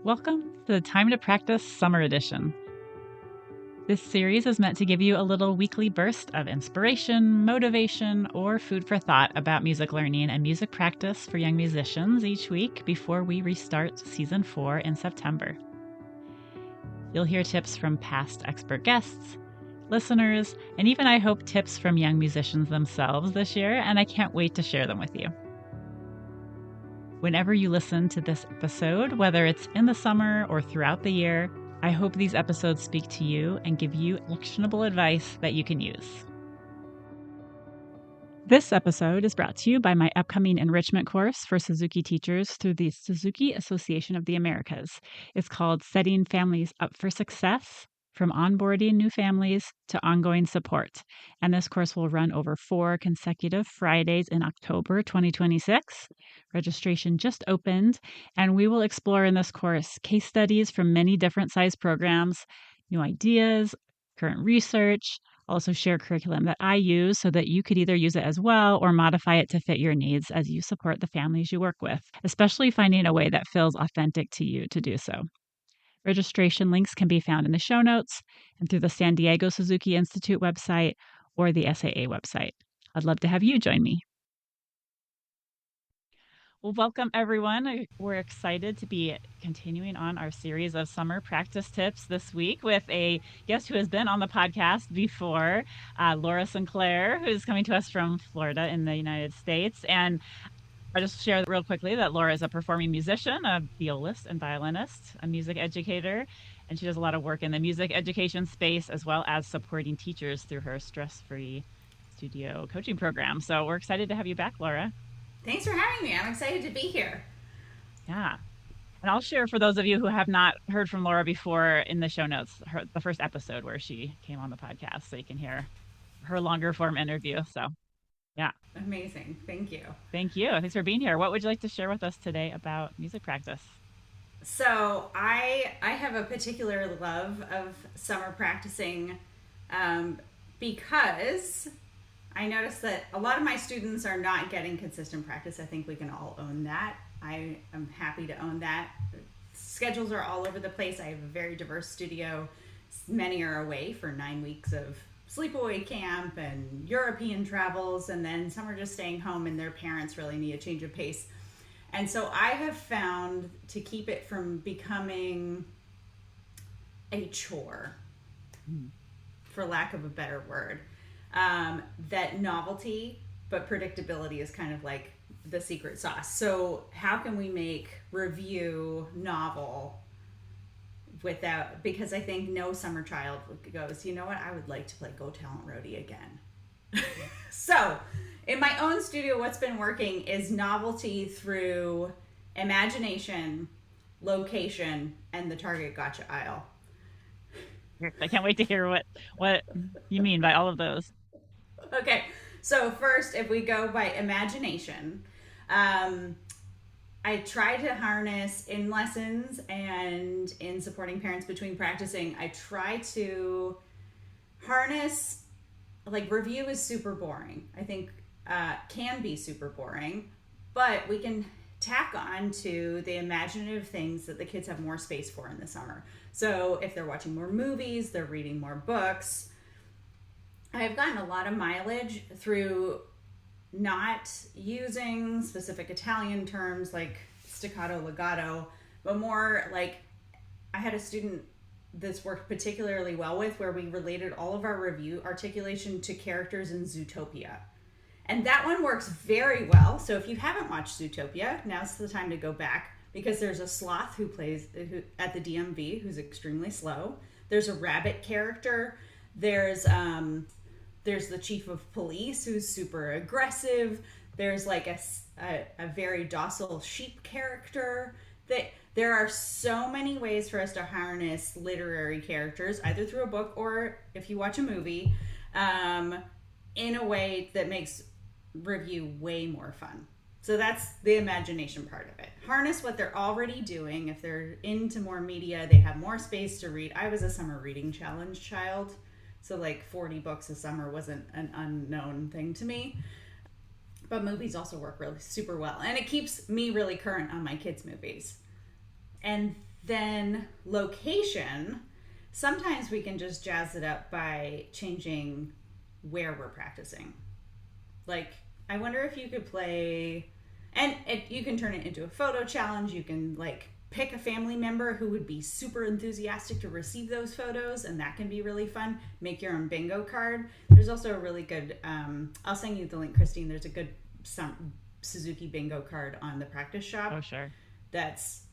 Welcome to the Time to Practice Summer Edition. This series is meant to give you a little weekly burst of inspiration, motivation, or food for thought about music learning and music practice for young musicians each week before we restart Season 4 in September. You'll hear tips from past expert guests, listeners, and even, I hope, tips from young musicians themselves this year, and I can't wait to share them with you. Whenever you listen to this episode, whether it's in the summer or throughout the year, I hope these episodes speak to you and give you actionable advice that you can use. This episode is brought to you by my upcoming enrichment course for Suzuki teachers through the Suzuki Association of the Americas. It's called Setting Families Up for Success: From Onboarding New Families to Ongoing Support. And this course will run over 4 consecutive Fridays in October 2026. Registration just opened, and we will explore in this course case studies from many different size programs, new ideas, current research, also share curriculum that I use so that you could either use it as well or modify it to fit your needs as you support the families you work with, especially finding a way that feels authentic to you to do so. Registration links can be found in the show notes and through the San Diego Suzuki Institute website or the SAA website. I'd love to have you join me. Well, welcome everyone. We're excited to be continuing on our series of summer practice tips this week with a guest who has been on the podcast before, Laura Sinclair, who's coming to us from Florida in the United States. And I'll just share real quickly that Laura is a performing musician, a violist and violinist, a music educator, and she does a lot of work in the music education space as well as supporting teachers through her stress-free studio coaching program. So we're excited to have you back, Laura. Thanks for having me. I'm excited to be here. Yeah. And I'll share for those of you who have not heard from Laura before in the show notes, the first episode where she came on the podcast, so you can hear her longer form interview. So, yeah. Amazing. Thank you. Thank you. Thanks for being here. What would you like to share with us today about music practice? So I have a particular love of summer practicing because I noticed that a lot of my students are not getting consistent practice. I think we can all own that. I am happy to own that. Schedules are all over the place. I have a very diverse studio. Many are away for 9 weeks of sleepaway camp and European travels, and then some are just staying home and their parents really need a change of pace. And so I have found, to keep it from becoming a chore, for lack of a better word, that novelty but predictability is kind of like the secret sauce. So how can we make review novel without, because I think no summer child goes, you know what, I would like to play Go Talent Roadie again. So in my own studio, what's been working is novelty through imagination, location, and the Target gotcha aisle. I can't wait to hear what you mean by all of those. Okay, so first, if we go by imagination, um, I try to harness in lessons and in supporting parents between practicing. I try to harness, like, review is super boring. I think can be super boring, but we can tack on to the imaginative things that the kids have more space for in the summer. So if they're watching more movies, they're reading more books. I've gotten a lot of mileage through not using specific Italian terms like staccato, legato, but more like, I had a student this worked particularly well with where we related all of our review articulation to characters in Zootopia. And that one works very well. So if you haven't watched Zootopia, now's the time to go back, because there's a sloth who plays at the DMV who's extremely slow. There's a rabbit character. There's the chief of police who's super aggressive. There's like a very docile sheep character. There are so many ways for us to harness literary characters, either through a book or if you watch a movie, in a way that makes review way more fun. So that's the imagination part of it. Harness what they're already doing. If they're into more media, they have more space to read. I was a summer reading challenge child, so like 40 books a summer wasn't an unknown thing to me. But movies also work really super well, and it keeps me really current on my kids' movies. And Then location, sometimes we can just jazz it up by changing where we're practicing. Like, I wonder if you could play, and you can turn it into a photo challenge. You can like pick a family member who would be super enthusiastic to receive those photos, and that can be really fun. Make your own bingo card. There's also a really good, I'll send you the link, Christine. There's a good Suzuki bingo card on the practice shop. Oh, sure. That's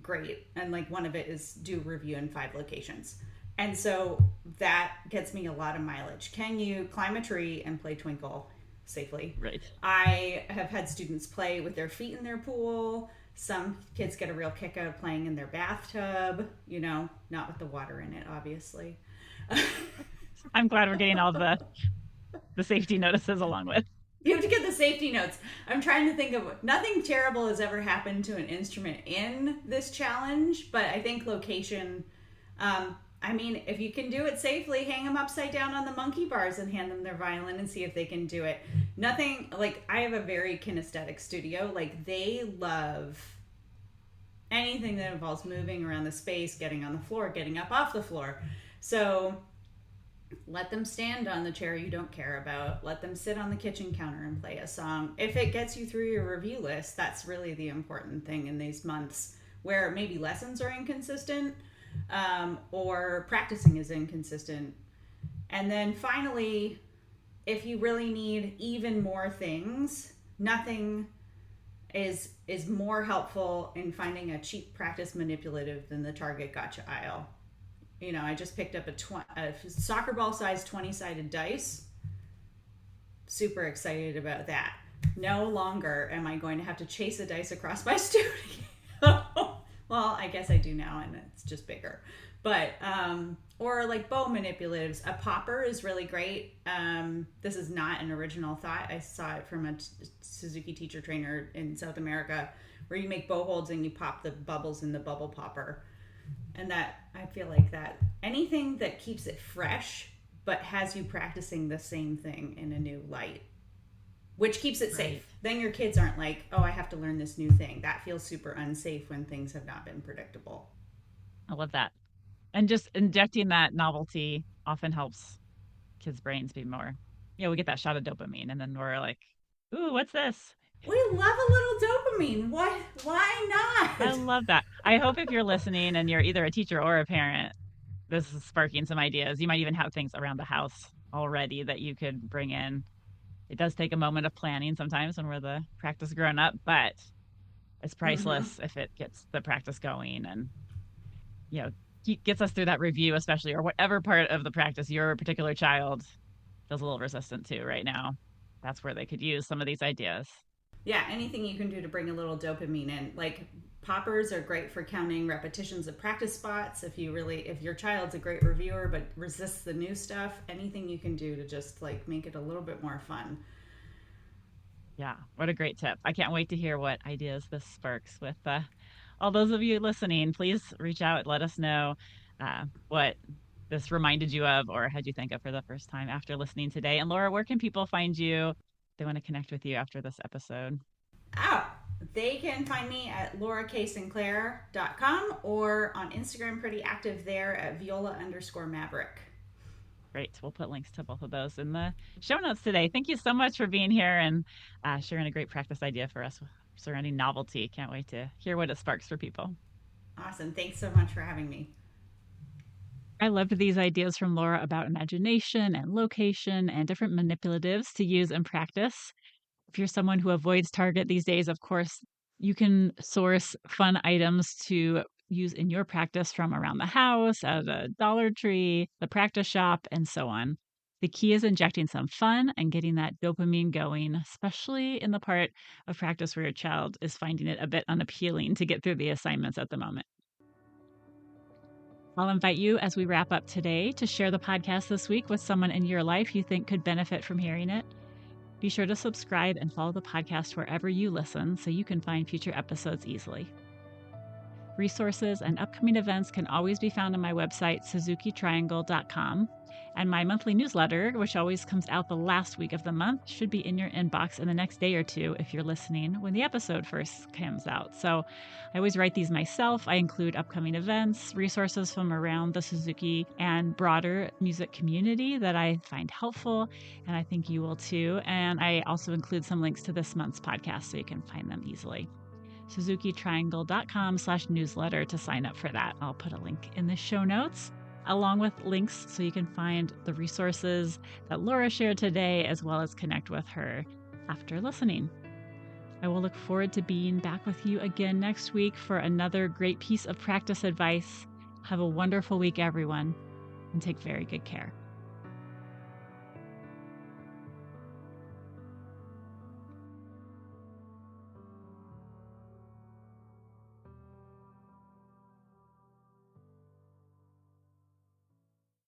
great. And like one of it is do review in 5 locations. And so that gets me a lot of mileage. Can you climb a tree and play Twinkle safely? Right. I have had students play with their feet in their pool. Some kids get a real kick out of playing in their bathtub, you know, not with the water in it, obviously. I'm glad we're getting all the safety notices along with. You have to get the safety notes. I'm trying to think of nothing terrible has ever happened to an instrument in this challenge, but I think location, I mean, if you can do it safely, hang them upside down on the monkey bars and hand them their violin and see if they can do it. Nothing, like, I have a very kinesthetic studio. Like, they love anything that involves moving around the space, getting on the floor, getting up off the floor. So let them stand on the chair you don't care about. Let them sit on the kitchen counter and play a song. If it gets you through your review list, that's really the important thing in these months where maybe lessons are inconsistent, or practicing is inconsistent. And then finally, if you really need even more things, nothing is more helpful in finding a cheap practice manipulative than the Target Gotcha aisle. You know, I just picked up a soccer ball size 20-sided dice. Super excited about that. No longer am I going to have to chase a dice across my studio. Well, I guess I do now, and it's just bigger. But, or like bow manipulatives. A popper is really great. This is not an original thought. I saw it from a Suzuki teacher trainer in South America, where you make bow holds and you pop the bubbles in the bubble popper. And that, I feel like that anything that keeps it fresh, but has you practicing the same thing in a new light, which keeps it safe. Then your kids aren't like, oh, I have to learn this new thing. That feels super unsafe when things have not been predictable. I love that. And just injecting that novelty often helps kids' brains be more, we get that shot of dopamine and then we're like, ooh, what's this? We love a little dopamine. What? Why not? I love that. I hope if you're listening and you're either a teacher or a parent, this is sparking some ideas. You might even have things around the house already that you could bring in. It does take a moment of planning sometimes when we're the practice grown up, but it's priceless if it gets the practice going and, gets us through that review, especially, or whatever part of the practice your particular child feels a little resistant to right now. That's where they could use some of these ideas. Yeah, anything you can do to bring a little dopamine in. Like poppers are great for counting repetitions of practice spots. If your child's a great reviewer but resists the new stuff, anything you can do to just like make it a little bit more fun. Yeah, what a great tip. I can't wait to hear what ideas this sparks with all those of you listening. Please reach out, let us know what this reminded you of or had you think of for the first time after listening today. And Laura, where can people find you? They want to connect with you after this episode. They can find me at lauraksinclair.com or on Instagram, pretty active there at viola_maverick. Great. We'll put links to both of those in the show notes today. Thank you so much for being here and sharing a great practice idea for us surrounding novelty. Can't wait to hear what it sparks for people. Awesome. Thanks so much for having me. I loved these ideas from Laura about imagination and location and different manipulatives to use in practice. If you're someone who avoids Target these days, of course, you can source fun items to use in your practice from around the house, at a Dollar Tree, the practice shop, and so on. The key is injecting some fun and getting that dopamine going, especially in the part of practice where your child is finding it a bit unappealing to get through the assignments at the moment. I'll invite you as we wrap up today to share the podcast this week with someone in your life you think could benefit from hearing it. Be sure to subscribe and follow the podcast wherever you listen so you can find future episodes easily. Resources and upcoming events can always be found on my website, suzukitriangle.com. And my monthly newsletter, which always comes out the last week of the month, should be in your inbox in the next day or two if you're listening when the episode first comes out. So I always write these myself. I include upcoming events, resources from around the Suzuki and broader music community that I find helpful, and I think you will too. And I also include some links to this month's podcast so you can find them easily. SuzukiTriangle.com/newsletter to sign up for that. I'll put a link in the show notes, along with links so you can find the resources that Laura shared today, as well as connect with her after listening. I will look forward to being back with you again next week for another great piece of practice advice. Have a wonderful week, everyone, and take very good care.